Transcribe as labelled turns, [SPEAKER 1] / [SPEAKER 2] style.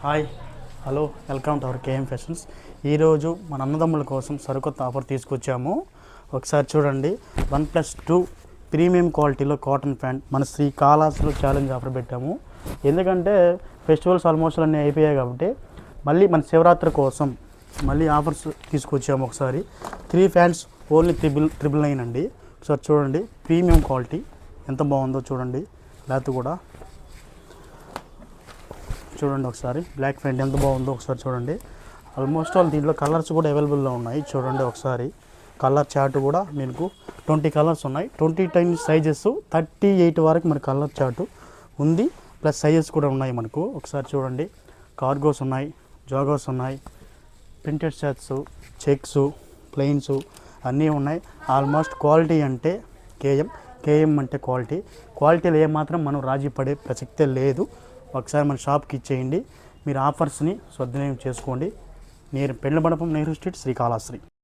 [SPEAKER 1] Hi hello welcome to our KM fashions. ఈరోజు మన అన్నదమ్ముల కోసం సరికొత్త ఆఫర్ తీసుకొచ్చాము. ఒకసారి చూడండి. 1+2 ప్రీమియం క్వాలిటీలో కాటన్ ప్యాంట్ మన శ్రీకాళహస్తిలో ఛాలెంజ్ ఆఫర్ పెట్టాము. ఎందుకంటే ఫెస్టివల్స్ ఆల్మోస్ట్ అన్నీ అయిపోయాయి కాబట్టి మళ్ళీ మన శివరాత్రి కోసం మళ్ళీ ఆఫర్స్ తీసుకొచ్చాము. ఒకసారి 3 ప్యాంట్స్ ఓన్లీ 999 అండి. ఒకసారి చూడండి, ప్రీమియం క్వాలిటీ ఎంత బాగుందో చూడండి. లేకపోతే కూడా చూడండి, ఒకసారి బ్లాక్ ప్యాంట్ ఎంత బాగుందో ఒకసారి చూడండి. ఆల్మోస్ట్ ఆల్ దీంట్లో కలర్స్ కూడా అవైలబుల్లో ఉన్నాయి. చూడండి ఒకసారి, కలర్ చార్ట్ కూడా మీకు 20 కలర్స్ ఉన్నాయి. 20 సైజెస్ 38 వరకు మన కలర్ చార్ట్ ఉంది. ప్లస్ సైజెస్ కూడా ఉన్నాయి మనకు. ఒకసారి చూడండి, కార్గోస్ ఉన్నాయి, జాగోస్ ఉన్నాయి, ప్రింటెడ్ షర్ట్స్, చెక్స్, ప్లెయిన్స్ అన్నీ ఉన్నాయి. ఆల్మోస్ట్ క్వాలిటీ అంటే కేఎం అంటే క్వాలిటీలో ఏమాత్రం మనం రాజీ పడే ప్రసక్తే లేదు. ఒకసారి మన షాప్కి ఇచ్చేయండి. మీరు ఆఫర్స్ని సద్వినియోగం చేసుకోండి. నేను పెళ్లి మండపం, నెహ్రూ స్ట్రీట్, శ్రీకాళహస్తి.